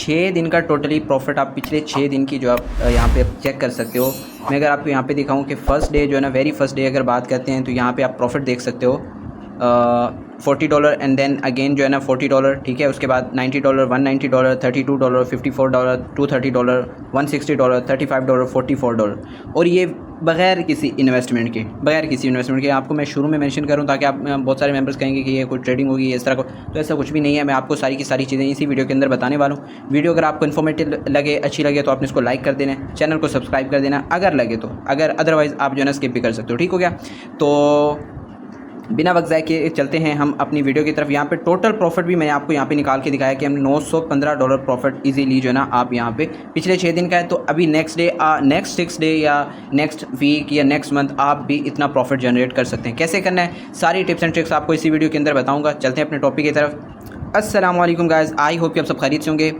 6 दिन का totally profit आप पिछले 6 दिन की जो आप यहाँ पे चेक कर सकते हो। मैं अगर आपको यहाँ पे दिखाऊँ कि फ़र्स्ट डे जो है ना, वेरी फर्स्ट डे अगर बात करते हैं तो यहाँ पे आप प्रॉफिट देख सकते हो $40 एंड देन अगेन जो है ना $40, ठीक है। उसके बाद $90, $190, $32, $54, $230, $160, $35, $44, और ये बग़ैर किसी इन्वेस्टमेंट के आपको मैं शुरू में मेंशन करूं ताकि आप बहुत सारे मेंबर्स कहेंगे कि ये कोई ट्रेडिंग होगी इस तरह को, तो ऐसा कुछ भी नहीं है। मैं आपको सारी की सारी चीज़ें इसी वीडियो के अंदर बताने वाला हूँ। वीडियो अगर आपको इन्फॉर्मेटिव लगे, अच्छी लगे, तो आपने इसको लाइक कर देना, चैनल को सब्सक्राइब कर देना अगर लगे तो, अगर अदरवाइज़ आप जो है ना स्किप भी कर सकते हो, ठीक हो गया। तो बिना वक्त ज़ाय के चलते हैं हम अपनी वीडियो की तरफ। यहाँ पे टोटल प्रॉफिट भी मैंने आपको यहाँ पे निकाल के दिखाया कि हम $915 प्रॉफिट इजीली जो है ना आप यहाँ पे पिछले 6 दिन का है। तो अभी नेक्स्ट 6 डे या नेक्स्ट वीक या नेक्स्ट मंथ आप भी इतना प्रॉफिट जनरेट कर सकते हैं। कैसे करना है, सारी टिप्स एंड ट्रिक्स आपको इसी वीडियो के अंदर बताऊँगा। चलते हैं अपने टॉपिक की तरफ। अस्सलाम वालेकुम गाइस, आई होप कि आप सब खैरियत से होंगे।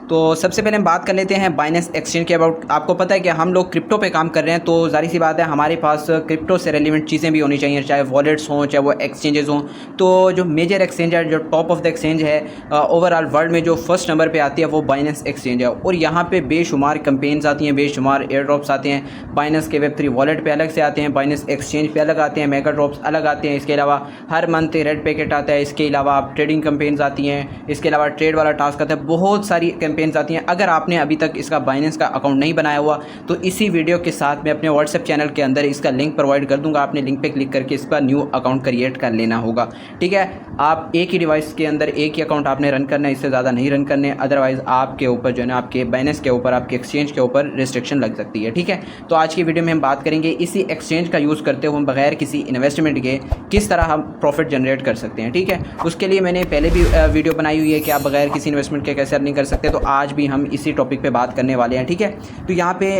तो सबसे पहले हम बात कर लेते हैं बाइनेंस एक्सचेंज के अबाउट। आपको पता है कि हम लोग क्रिप्टो पे काम कर रहे हैं, तो जाहिर सी बात है हमारे पास क्रिप्टो से रेलिवेंट चीज़ें भी होनी चाहिए, चाहे वॉलेट्स हों, चाहे वो एक्सचेंजेस हों। तो जो मेजर एक्सचेंज है, जो टॉप ऑफ द एक्सचेंज है ओवरऑल वर्ल्ड में, जो फर्स्ट नंबर पे आती है वो बाइनेंस एक्सचेंज है। और यहाँ पे बेशुमार कैंपेन्स आती हैं, बेशुमार एयर ड्रॉप्स आते हैं। बाइनेंस के Web3 वॉलेट पे अलग से आते हैं, बाइनेंस एक्सचेंज पे अलग आते हैं, मेगा ड्रॉप्स अलग आते हैं। इसके अलावा हर मंथ रेड पैकेट आता है। इसके अलावा आप ट्रेडिंग कैंपेन्स आती हैं, इसके अलावा ट्रेड वाला टास्क आता है, बहुत सारी कैंपेन्स आती हैं। अगर आपने अभी तक इसका बाइनेंस का अकाउंट नहीं बनाया हुआ तो इसी वीडियो के साथ मैं अपने व्हाट्सएप चैनल के अंदर इसका लिंक प्रोवाइड कर दूंगा। आपने लिंक पे क्लिक करके इसका न्यू अकाउंट क्रिएट कर लेना होगा, ठीक है। आप एक ही डिवाइस के अंदर एक ही अकाउंट आपने रन करना है, इससे ज़्यादा नहीं रन करने, अदरवाइज़ आपके ऊपर जो है ना, आपके बाइनेंस के ऊपर, आपके एक्सचेंज के ऊपर रिस्ट्रिक्शन लग सकती है, ठीक है। तो आज की वीडियो में हम बात करेंगे इसी एक्सचेंज का यूज़ करते हुए हम बगैर किसी इन्वेस्टमेंट के किस तरह हम प्रॉफिट जनरेट कर सकते हैं, ठीक है। उसके लिए मैंने पहले भी वीडियो बनाई हुई है कि आप बगैर किसी इन्वेस्टमेंट के कैसे अर्निंग कर सकते हैं। तो आज भी हम इसी टॉपिक पे बात करने वाले हैं, ठीक है। तो यहाँ पे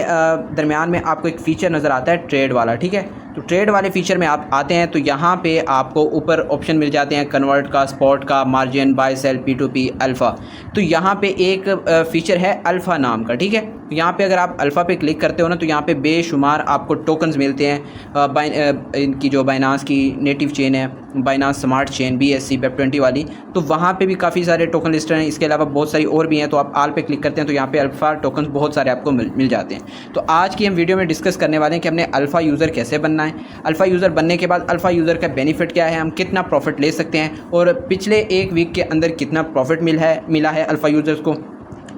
दरमियान में आपको एक फ़ीचर नज़र आता है ट्रेड वाला, ठीक है। तो ट्रेड वाले फ़ीचर में आप आते हैं तो यहाँ पे आपको ऊपर ऑप्शन मिल जाते हैं कन्वर्ट का, स्पॉट का, margin, bye cell, P2P, alpha. तो यहाँ पे एक फ़ीचर है अल्फ़ा नाम का, ठीक है। तो यहाँ पे अगर आप अल्फ़ा पे क्लिक करते हो ना, तो यहाँ पे बेशुमार आपको टोकन्स मिलते हैं। इनकी जो बाइनांस की नेटिव चेन है, Binance smart chain BSC Web20 वाली, तो वहाँ पे भी काफ़ी सारे टोकन लिस्ट हैं। इसके अलावा बहुत सारी और भी हैं। तो आप आल पे क्लिक करते हैं तो यहाँ पे अल्फ़ा टोकन्स बहुत सारे आपको मिल जाते हैं। तो आज की हम वीडियो में डिस्कस करने वाले हैं कि हमने अल्फ़ा यूज़र कैसे बनना है, अल्फ़ा यूज़र बनने के बाद अल्फ़ा यूज़र का बेनिफिट क्या है, हम कितना प्रॉफिट ले सकते हैं, और पिछले एक वीक के अंदर कितना प्रॉफिट मिला है अल्फ़ा यूज़र्स को,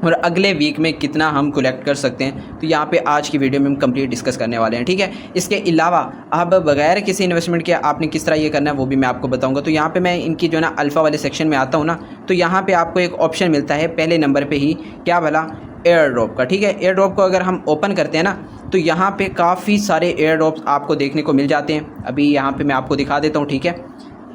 और अगले वीक में कितना हम कलेक्ट कर सकते हैं। तो यहाँ पे आज की वीडियो में हम कंप्लीट डिस्कस करने वाले हैं, ठीक है। इसके अलावा अब बगैर किसी इन्वेस्टमेंट के आपने किस तरह ये करना है वो भी मैं आपको बताऊंगा। तो यहाँ पे मैं इनकी जो है ना अल्फ़ा वाले सेक्शन में आता हूँ ना, तो यहाँ पे आपको एक ऑप्शन मिलता है पहले नंबर पर ही, क्या भला, एयर ड्रॉप का, ठीक है। एयर ड्रॉप को अगर हम ओपन करते हैं ना, तो यहाँ पे काफ़ी सारे एयर ड्रॉप्स आपको देखने को मिल जाते हैं। अभी यहाँ पे मैं आपको दिखा देता हूँ, ठीक है।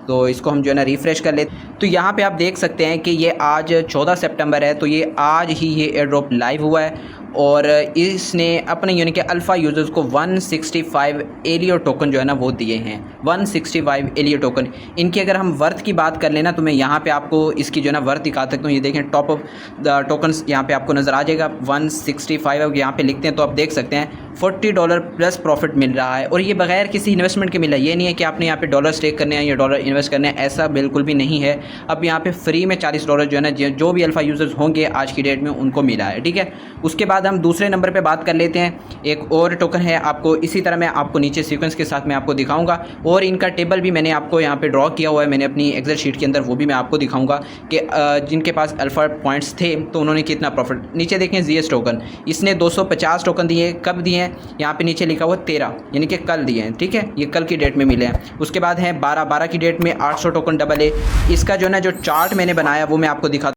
तो इसको हम जो है ना रिफ़्रेश कर लेते हैं। तो यहाँ पे आप देख सकते हैं कि ये आज 14 सितंबर है, तो ये आज ही ये एयर ड्रॉप लाइव हुआ है। और इसने अपने यानी कि अल्फ़ा यूज़र्स को 165 एलियो टोकन जो है ना वो दिए हैं, 165 एलियो टोकन। इनकी अगर हम वर्थ की बात कर लेना, तो मैं यहाँ पे आपको इसकी जो है ना वर्थ दिखा सकता हूँ। ये देखें, टॉप ऑफ द टोकन्स यहाँ पे आपको नज़र आ जाएगा 165। यहाँ पे लिखते हैं तो आप देख सकते हैं $40 प्लस प्रॉफिट मिल रहा है, और ये बगैर किसी इन्वेस्टमेंट के मिला है। ये नहीं है कि आपने यहाँ पे डॉलर स्टेक करने हैं या डॉलर इन्वेस्ट करने हैं, ऐसा बिल्कुल भी नहीं है। अब यहाँ पे फ्री में $40 जो है ना, जो भी अल्फ़ा यूज़र्स होंगे आज की डेट में उनको मिला है, ठीक है। उसके बाद हम दूसरे नंबर पे बात कर लेते हैं। एक और टोकन है, आपको इसी तरह मैं आपको नीचे सीक्वेंस के साथ मैं आपको दिखाऊंगा, और इनका टेबल भी मैंने आपको यहाँ पे ड्रॉ किया हुआ है, मैंने अपनी एक्सेल शीट के अंदर, वो भी मैं आपको दिखाऊंगा कि जिनके पास अल्फ़ा पॉइंट्स थे तो उन्होंने कितना प्रॉफिट। नीचे देखें ZS टोकन, इसने 250 टोकन दिए। कब दिए हैं, यहाँ पे नीचे लिखा हुआ 13, यानी कि कल दिए हैं, ठीक है। ये कल की डेट में मिले हैं। उसके बाद है 12 की डेट में 800 टोकन डबल है। इसका जो है ना जो चार्ट मैंने बनाया वो मैं आपको दिखा।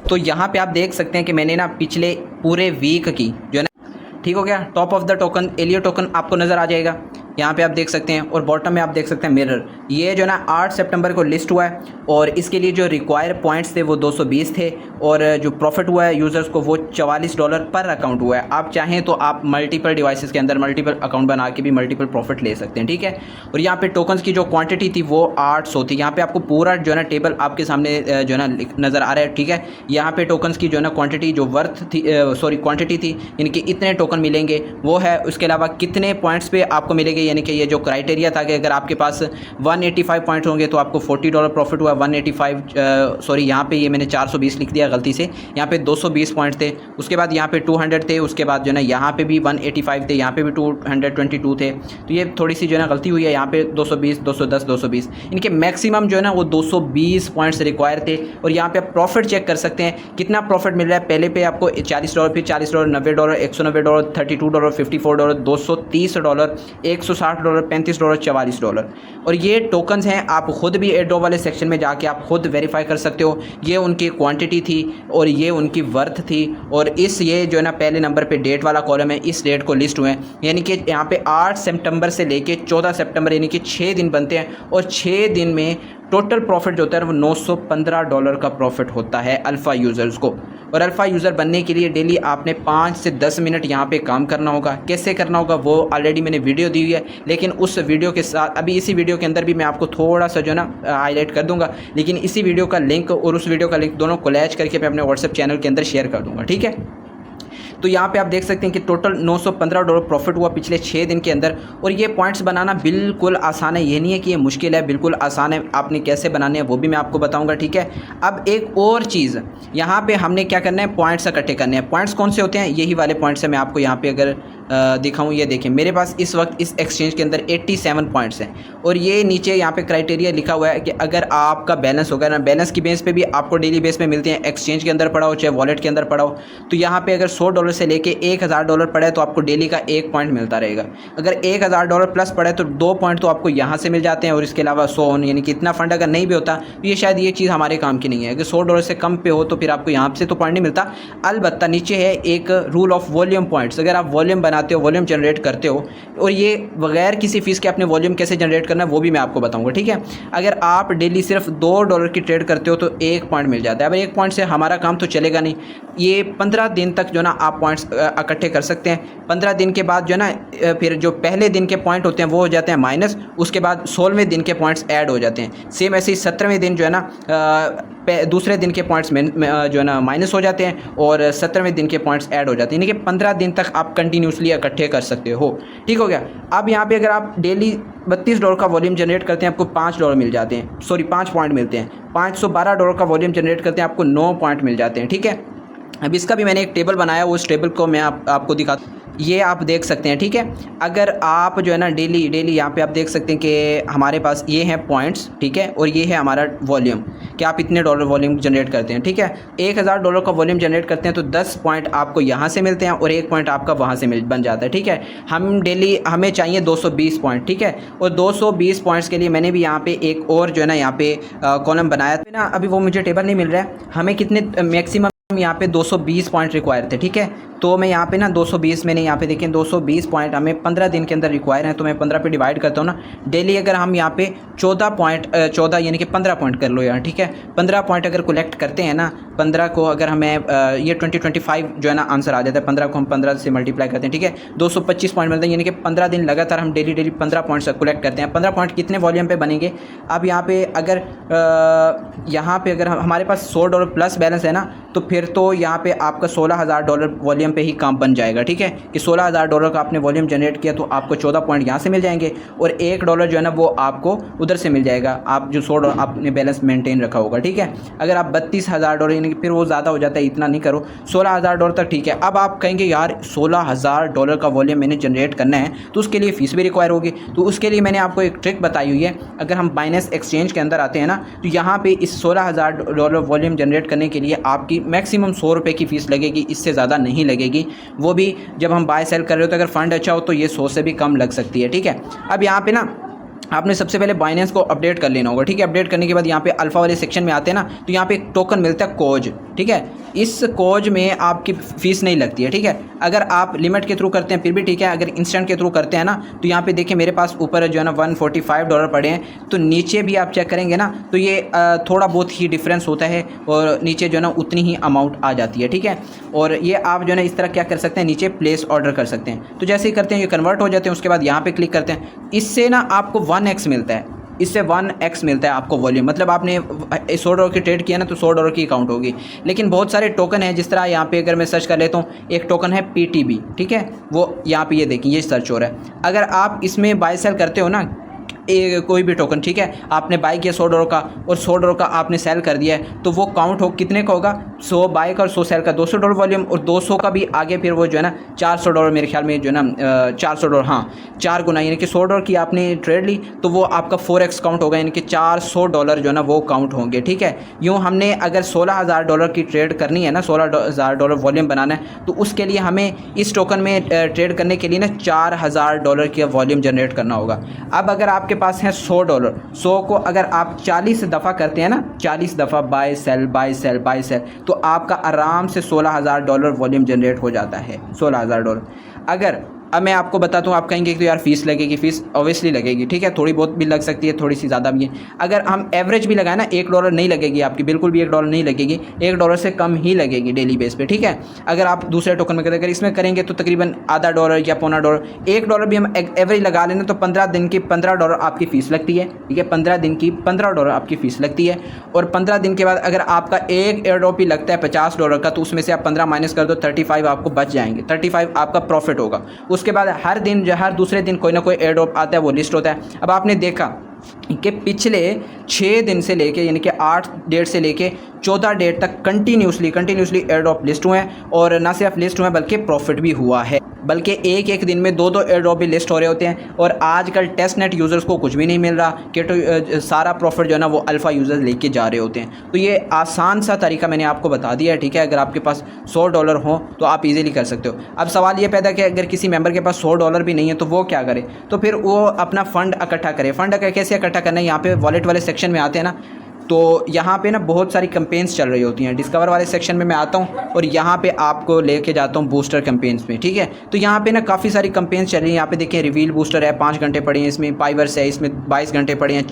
तो यहाँ पे आप देख सकते हैं कि मैंने ना पिछले पूरे वीक की जो है ना, ठीक हो गया, टॉप ऑफ द टोकन एलियो टोकन आपको नज़र आ जाएगा। यहाँ पे आप देख सकते हैं, और बॉटम में आप देख सकते हैं मिरर, ये जो ना 8 सितंबर को लिस्ट हुआ है, और इसके लिए जो रिक्वायर पॉइंट्स थे वो 220 थे, और जो प्रॉफिट हुआ है यूज़र्स को वो $44 पर अकाउंट हुआ है। आप चाहें तो आप मल्टीपल डिवाइसेस के अंदर मल्टीपल अकाउंट बना के भी मल्टीपल प्रॉफिट ले सकते हैं, ठीक है। और यहाँ पे टोकन्स की जो क्वांटिटी थी वो 800 थी। यहाँ पे आपको पूरा जो है ना टेबल आपके सामने जो है ना नज़र आ रहा है, ठीक है। यहाँ पे टोकन्स की जो है ना क्वांटिटी जो वर्थ थी, क्वांटिटी थी, इनके इतने टोकन मिलेंगे वो है। उसके अलावा कितने पॉइंट्स पे आपको मिलेंगे यानी कि ये जो क्राइटेरिया था कि अगर आपके पास 185 पॉइंट होंगे तो आपको $40 प्रॉफिट हुआ। 185 सॉरी यहाँ पे ये मैंने 420 लिख दिया गलती से, यहाँ पे 220 पॉइंट थे। उसके बाद यहाँ पे 200 थे, उसके बाद जो है ना यहाँ पे भी 185 थे, यहाँ पे भी 222 थे। तो ये थोड़ी सी जो है ना गलती हुई है, यहाँ पे 220, 210, 220, इनके मैक्सिमम जो है ना वो 220 पॉइंट्स रिक्वायर थे। और यहाँ पे आप प्रॉफिट चेक कर सकते हैं कितना प्रॉफिट मिल रहा है। पहले पे आपको $40, फिर $40, $90, $190, $32, $54, $230, $160, $35, $44। और ये टोकन्स हैं, आप खुद भी एयरड्रॉप वाले सेक्शन में जाके आप खुद वेरीफाई कर सकते हो। ये उनकी क्वांटिटी थी और ये उनकी वर्थ थी। और इस ये जो है ना पहले नंबर पे डेट वाला कॉलम है, इस डेट को लिस्ट हुए हैं, यानी कि यहाँ पे 8 सितंबर से लेके 14 सितंबर यानी कि 6 दिन बनते हैं। और 6 दिन में टोटल प्रॉफिट जो होता है वो $915 का प्रॉफिट होता है अल्फ़ा यूज़र्स को। और अल्फ़ा यूज़र बनने के लिए डेली आपने 5 से 10 मिनट यहाँ पे काम करना होगा। कैसे करना होगा वो ऑलरेडी मैंने वीडियो दी हुई है, लेकिन उस वीडियो के साथ अभी इसी वीडियो के अंदर भी मैं आपको थोड़ा सा जो है ना हाईलाइट कर दूँगा, लेकिन इसी वीडियो का लिंक और उस वीडियो का लिंक दोनों कोलैच करके मैं अपने व्हाट्सएप चैनल के अंदर शेयर कर दूँगा, ठीक है। तो यहाँ पे आप देख सकते हैं कि टोटल $915 प्रॉफिट हुआ पिछले 6 दिन के अंदर। और ये पॉइंट्स बनाना बिल्कुल आसान है, ये नहीं है कि ये मुश्किल है, बिल्कुल आसान है। आपने कैसे बनाने हैं वो भी मैं आपको बताऊंगा, ठीक है। अब एक और चीज़ यहाँ पे हमने क्या करना है, पॉइंट्स इकट्ठे करने हैं। पॉइंट्स कौन से होते हैं, यही वाले पॉइंट्स हैं। मैं आपको यहाँ पे अगर दिखाऊं, ये देखें मेरे पास इस वक्त इस एक्सचेंज के अंदर 87 पॉइंट्स हैं। और ये नीचे यहाँ पे क्राइटेरिया लिखा हुआ है कि अगर आपका बैलेंस होगा ना, बैलेंस की बेस पे भी आपको डेली बेस पे मिलते हैं, एक्सचेंज के अंदर पड़ा हो चाहे वॉलेट के अंदर पड़ा हो। तो यहाँ पे अगर $100 से लेके $1000 पड़ा है तो आपको डेली का 1 पॉइंट मिलता रहेगा। अगर $1000 प्लस पड़ा है तो 2 पॉइंट तो आपको यहाँ से मिल जाते हैं। और इसके अलावा 100 यानी कि इतना फंड अगर नहीं भी होता तो ये शायद ये चीज़ हमारे काम की नहीं है। अगर $100 से कम पे हो तो फिर आपको यहाँ से तो पॉइंट नहीं मिलता। अलबत्ता नीचे है एक रूल ऑफ वॉल्यूम पॉइंट्स, अगर आप वॉल्यूम बनाते हो, वॉल्यूम जनरेट करते हो, और ये बगैर किसी फीस के अपने वॉल्यूम कैसे जनरेट करना है वो भी मैं आपको बताऊंगा, ठीक है। अगर आप डेली सिर्फ $2 की ट्रेड करते हो तो 1 पॉइंट मिल जाता है। अब 1 पॉइंट से हमारा काम तो चलेगा नहीं, ये 15 दिन तक जो ना आप पॉइंट्स इकट्ठे कर सकते हैं। 15 दिन के बाद जो ना फिर जो पहले दिन के पॉइंट होते हैं वो हो जाते हैं माइनस, उसके बाद 16वें दिन के पॉइंट्स ऐड हो जाते हैं। सेम ऐसे ही 17वें दिन जो है ना दूसरे दिन के पॉइंट्स जो है ना माइनस हो जाते हैं और 17वें दिन के पॉइंट्स ऐड हो जाते हैं। यानी कि 15 दिन तक आप कंटिन्यूसली इकट्ठे कर सकते हो, ठीक हो गया। अब यहाँ पे अगर आप डेली $32 का वॉल्यूम जनरेट करते हैं आपको $5 मिल जाते हैं, सॉरी 5 पॉइंट मिलते हैं। $512 का वॉल्यूम जनरेट करते हैं आपको 9 पॉइंट मिल जाते हैं, ठीक है। अब इसका भी मैंने एक टेबल बनाया, उस टेबल को मैं आपको दिखाता, ये आप देख सकते हैं, ठीक है। अगर आप जो है ना डेली यहाँ पे आप देख सकते हैं कि हमारे पास ये हैं पॉइंट्स, ठीक है, और ये है हमारा वॉल्यूम कि आप इतने डॉलर वॉल्यूम जनरेट करते हैं, ठीक है। $1000 का वॉल्यूम जनरेट करते हैं तो 10 पॉइंट आपको यहाँ से मिलते हैं और 1 पॉइंट आपका वहाँ से बन जाता है, ठीक है। हमें चाहिए 220 पॉइंट, ठीक है। और 220 पॉइंट्स के लिए मैंने भी यहाँ पे एक और जो है ना यहाँ पे कॉलम बनाया था ना, अभी वो मुझे टेबल नहीं मिल रहा है। हमें कितने मैक्सिमम यहाँ पे 220 पॉइंट रिक्वायर थे, ठीक है। तो मैं यहाँ पे ना 220 मैंने यहाँ पे देखें 220 पॉइंट हमें 15 दिन के अंदर रिक्वायर हैं। तो मैं 15 पे डिवाइड करता हूँ ना, डेली अगर हम यहाँ पे 14 यानी कि 15 पॉइंट कर लो यार, ठीक है। 15 पॉइंट अगर कलेक्ट करते हैं ना, 15 को अगर हमें ये 2025 जो है ना आंसर आ जाता है। 15 को हम 15 से मल्टीप्लाई करते हैं, ठीक है, 225 पॉइंट मिलते हैं। यानी कि 15 दिन लगातार हम डेली 15 पॉइंट्स कलेक्ट करते हैं। 15 पॉइंट कितने वॉल्यूम पे बनेंगे। अब यहाँ पे अगर हमारे पास $100 प्लस बैलेंस है ना, तो फिर तो यहाँ पे आपका $16000 वॉल्यूम पे ही काम बन जाएगा, ठीक है। कि $16000 का आपने वॉल्यूम जनरेट किया तो आपको 14 पॉइंट यहाँ से मिल जाएंगे और $1 जो है ना वो आपको उधर से मिल जाएगा, आप जो $100 आपने बैलेंस मेंटेन रखा होगा, ठीक है। अगर आप $32000 यानी कि फिर वो ज़्यादा हो जाता है, इतना नहीं करो, $16000 तक ठीक है। अब आप कहेंगे यार $16000 का वॉल्यूम मैंने जनरेट करना है तो उसके लिए फ़ीस भी रिक्वायर होगी। तो उसके लिए मैंने आपको एक ट्रिक बताई हुई है। अगर हम बाइनेंस एक्सचेंज के अंदर आते हैं ना, तो यहाँ पे इस $16000 वॉल्यूम जनरेट करने के लिए आपकी मैक्सिमम ₹100 की फ़ीस लगेगी, इससे ज़्यादा नहीं लगेगी। वो भी जब हम बाय सेल कर रहे हो तो अगर फंड अच्छा हो तो ये 100 से भी कम लग सकती है, ठीक है। अब यहाँ पे ना आपने सबसे पहले बाइनेंस को अपडेट कर लेना होगा, ठीक है। अपडेट करने के बाद यहाँ पे अल्फ़ा वाले सेक्शन में आते हैं ना, तो यहाँ पे एक टोकन मिलता है कोज, ठीक है। इस कोज में आपकी फ़ीस नहीं लगती है, ठीक है। अगर आप लिमिट के थ्रू करते हैं फिर भी ठीक है, अगर इंस्टेंट के थ्रू करते हैं ना, तो यहाँ पे देखिए मेरे पास ऊपर जो है ना $145 पड़े हैं। तो नीचे भी आप चेक करेंगे ना तो ये थोड़ा बहुत ही डिफरेंस होता है और नीचे जो है ना उतनी ही अमाउंट आ जाती है, ठीक है। और ये आप जो है ना इस तरह क्या कर सकते हैं, नीचे प्लेस ऑर्डर कर सकते हैं। तो जैसे ही करते हैं ये कन्वर्ट हो जाते हैं, उसके बाद यहाँ पर क्लिक करते हैं, इससे ना आपको 1x मिलता है। इससे 1x मिलता है आपको वॉल्यूम। मतलब आपने $100 की ट्रेड किया ना तो $100 की काउंट होगी। लेकिन बहुत सारे टोकन हैं, जिस तरह यहाँ पे अगर मैं सर्च कर लेता हूँ, एक टोकन है PTB, ठीक है, वो यहाँ पे ये देखिए ये सर्च हो रहा है। अगर आप इसमें बाय सेल करते हो ना कोई भी टोकन, ठीक है, आपने बाई किया $100 का और $100 का आपने सेल कर दिया है, तो वो काउंट हो कितने का होगा, 100 बाई का और 100 सेल का, $200 वॉल्यूम, और 200 का भी आगे फिर वो जो है ना $400 मेरे ख्याल में जो है ना $400, हाँ 4 गुना, यानी कि $100 की आपने ट्रेड ली तो वो आपका 4x काउंट होगा, यानी कि $400 जो है ना वो काउंट होंगे, ठीक है। यूँ हमने अगर $16,000 की ट्रेड करनी है ना, $16,000 वॉल्यूम बनाना है, तो उसके लिए हमें इस टोकन में ट्रेड करने के लिए ना $4,000 की वॉल्यूम जनरेट करना होगा। अब अगर आपके पास है $100, 100 को अगर आप 40 दफ़ा करते हैं ना, 40 दफ़ा buy sell buy sell buy sell, तो आपका आराम से $16,000 वॉल्यूम जनरेट हो जाता है, $16,000। अगर अब मैं आपको बताता हूँ, आप कहेंगे कि तो यार फ़ीस लगेगी, फ़ीस ऑब्वियसली लगेगी, ठीक है, थोड़ी बहुत भी लग सकती है, थोड़ी सी ज़्यादा भी है। अगर हम एवरेज भी लगाए ना, $1 नहीं लगेगी आपकी, बिल्कुल भी $1 नहीं लगेगी, $1 से कम ही लगेगी डेली बेस पे, ठीक है। अगर आप दूसरे टोकन में करें, अगर इसमें करेंगे तो तकरीबन आधा $1 या पौना $1, $1 भी हम एवरेज लगा लेना तो 15 दिन की $15 आपकी फ़ीस लगती है, ठीक है, 15 दिन की $15 आपकी फ़ीस लगती है। और 15 दिन के बाद अगर आपका एक एयर ड्रॉप ही लगता है $50 का, तो उसमें से आप 15 माइनस कर दो, 35 आपको बच जाएंगे, 35 आपका प्रॉफिट होगा। उसके बाद हर दिन हर दूसरे दिन कोई ना कोई एयर ड्रॉप आता है, वो लिस्ट होता है। अब आपने देखा कि पिछले 6 दिन से लेके, यानी कि 8 डेट से लेके 14 डेट तक कंटिन्यूसली एयर ड्रॉप लिस्ट हुए हैं, और ना सिर्फ लिस्ट हुए हैं बल्कि प्रॉफिट भी हुआ है, बल्कि एक दिन में 2 एयर ड्रॉप भी लिस्ट हो रहे होते हैं। और आजकल टेस्ट नेट यूज़र्स को कुछ भी नहीं मिल रहा कि तो सारा प्रॉफिट जो है ना वो अल्फ़ा यूज़र्स लेके जा रहे होते हैं। तो ये आसान सा तरीका मैंने आपको बता दिया है, ठीक है। अगर आपके पास $100 हो तो आप इजीली कर सकते हो। अब सवाल ये पैदा कि अगर किसी मेंबर के पास $100 भी नहीं है तो वो क्या करे, तो फिर वो अपना फ़ंड इकट्ठा करे। फ़ंड कैसे इकट्ठा करना है, यहाँ पे वॉलेट वाले सेक्शन में आते हैं ना, तो यहाँ पे ना बहुत सारी कैंपेन्स चल रही होती हैं। डिस्कवर वाले सेक्शन में मैं आता हूँ और यहाँ पे आपको लेके जाता हूँ बूस्टर कैंपेन्स में, ठीक है। तो यहाँ पे ना काफ़ी सारी कैंपेन्स चल रही हैं। यहाँ पे देखिए रिवील बूस्टर है, 5 घंटे पड़े हैं, इसमें पाइवर्स है, इसमें 22 घंटे पड़े हैं,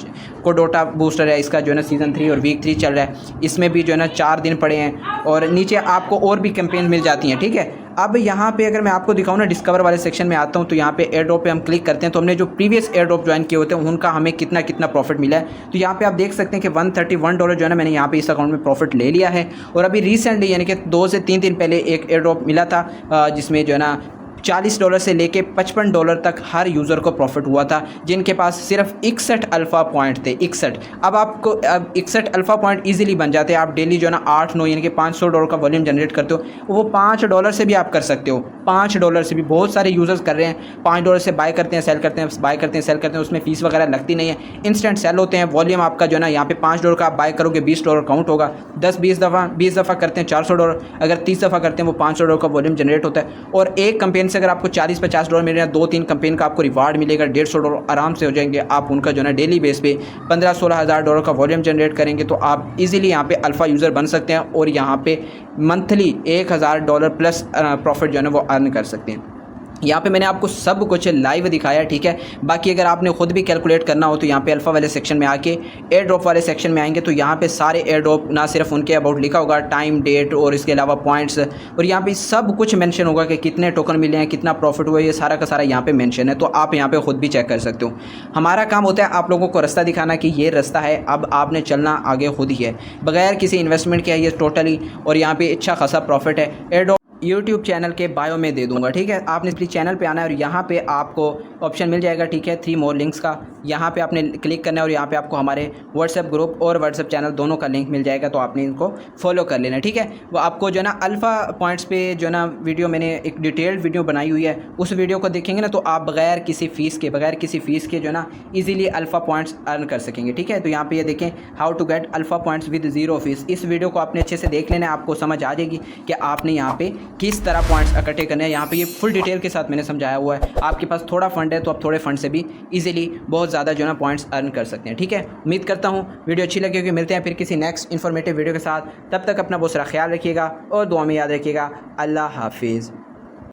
कोडोटा बूस्टर है, इसका जो है ना सीज़न 3 और वीक 3 चल रहा है, इसमें भी जो है ना 4 दिन पड़े हैं, और नीचे आपको और भी कैंपेन मिल जाती हैं, ठीक है। अब यहाँ पे अगर मैं आपको दिखाऊँ ना, डिस्कवर वाले सेक्शन में आता हूँ, तो यहाँ पे एयर ड्रॉप पे हम क्लिक करते हैं, तो हमने जो प्रीवियस एयर ड्रॉप ज्वाइन किए होते हैं उनका हमें कितना प्रॉफिट मिला है। तो यहाँ पे आप देख सकते हैं कि $131 जो है ना मैंने यहाँ पे इस अकाउंट में प्रॉफिट ले लिया है। और अभी रिसेंटली यानी कि 2 से 3 दिन पहले एक एयर ड्रॉप मिला था, जिसमें जो है ना $40 से लेके $55 तक हर यूज़र को प्रॉफिट हुआ था, जिनके पास सिर्फ 61 अल्फ़ा पॉइंट थे, 61। अब आपको 61 अल्फ़ा पॉइंट इजीली बन जाते हैं। आप डेली जो है ना 8-9 यानी कि $500 का वॉल्यूम जनरेट करते हो, वो $5 से भी आप कर सकते हो। $5 से भी बहुत सारे यूज़र्स कर रहे हैं। $5 से बाय करते हैं, सेल करते हैं, बाय करते हैं, सेल करते हैं, उसमें फ़ीस वगैरह लगती नहीं है, इंस्टेंट सेल होते हैं। वॉल्यूम आपका जो है ना यहाँ पे $5 का आप बाय करोगे, $20 काउंट होगा। 10-20 दफ़ा करते हैं $400, अगर 30 दफ़ा करते हैं वो $500 का वॉल्यूम जनरेट होता है। और एक कैंपेन से अगर आपको $40-50 मिल रहे हैं, 2-3 कैंपेन का आपको रिवार्ड मिलेगा, $150 आराम से हो जाएंगे। आप उनका जो है ना डेली बेस पे $15-16 हज़ार का वॉल्यूम जनरेट करेंगे तो आप इजीली यहाँ पे अल्फ़ा यूज़र बन सकते हैं, और यहाँ पे मंथली $1000 प्लस प्रॉफिट जो है ना वो अर्न कर सकते हैं। यहाँ पे मैंने आपको सब कुछ लाइव दिखाया, ठीक है। बाकी अगर आपने खुद भी कैलकुलेट करना हो तो यहाँ पे अल्फ़ा वाले सेक्शन में आके एयर ड्रॉप वाले सेक्शन में आएंगे तो यहाँ पे सारे एयर ड्रॉप ना सिर्फ उनके अबाउट लिखा होगा, टाइम, डेट और इसके अलावा पॉइंट्स, और यहाँ पे सब कुछ मेंशन होगा कि कितने टोकन मिले हैं, कितना प्रॉफिट हुआ है, ये सारा का सारा यहाँ पे मेंशन है। तो आप यहाँ पे खुद भी चेक कर सकते हो। हमारा काम होता है आप लोगों को रास्ता दिखाना कि ये रास्ता है, अब आपने चलना आगे खुद ही है, बगैर किसी इन्वेस्टमेंट के है ये टोटली। और यहाँ पे अच्छा खासा प्रॉफिट है। एयर ड्रॉप यूट्यूब चैनल के बायो में दे दूंगा, ठीक है। आपने प्लीज़ चैनल पे आना है और यहाँ पे आपको ऑप्शन मिल जाएगा, ठीक है, 3 मोर लिंक्स का। यहाँ पे आपने क्लिक करना है और यहाँ पे आपको हमारे व्हाट्सएप ग्रुप और व्हाट्सएप चैनल दोनों का लिंक मिल जाएगा, तो आपने इनको फॉलो कर लेना, ठीक है। वो आपको जो है ना अल्फ़ा पॉइंट्स पे जो है ना वीडियो मैंने एक डिटेल्ड वीडियो बनाई हुई है, उस वीडियो को देखेंगे ना तो आप बगैर किसी फ़ीस के जो है ना ईजिली अल्फ़ा पॉइंट्स अर्न कर सकेंगे, ठीक है। तो यहाँ पर ये देखें, how to get alpha points with 0 fees. इस वीडियो को आपने अच्छे से देख लेना है, आपको समझ आ जाएगी कि आपने यहाँ पे किस तरह पॉइंट्स इकट्ठे करने हैं। यहाँ पे ये फुल डिटेल के साथ मैंने समझाया हुआ है। आपके पास थोड़ा फंड है तो आप थोड़े फंड से भी इजीली बहुत ज़्यादा जो है ना पॉइंट्स अर्न कर सकते हैं, ठीक है। उम्मीद करता हूँ वीडियो अच्छी लगी होगी। मिलते हैं फिर किसी नेक्स्ट इन्फॉर्मेटिव वीडियो के साथ। तब तक अपना बहुत सारा ख्याल रखिएगा और दुआ में याद रखिएगा। अल्लाह हाफिज़।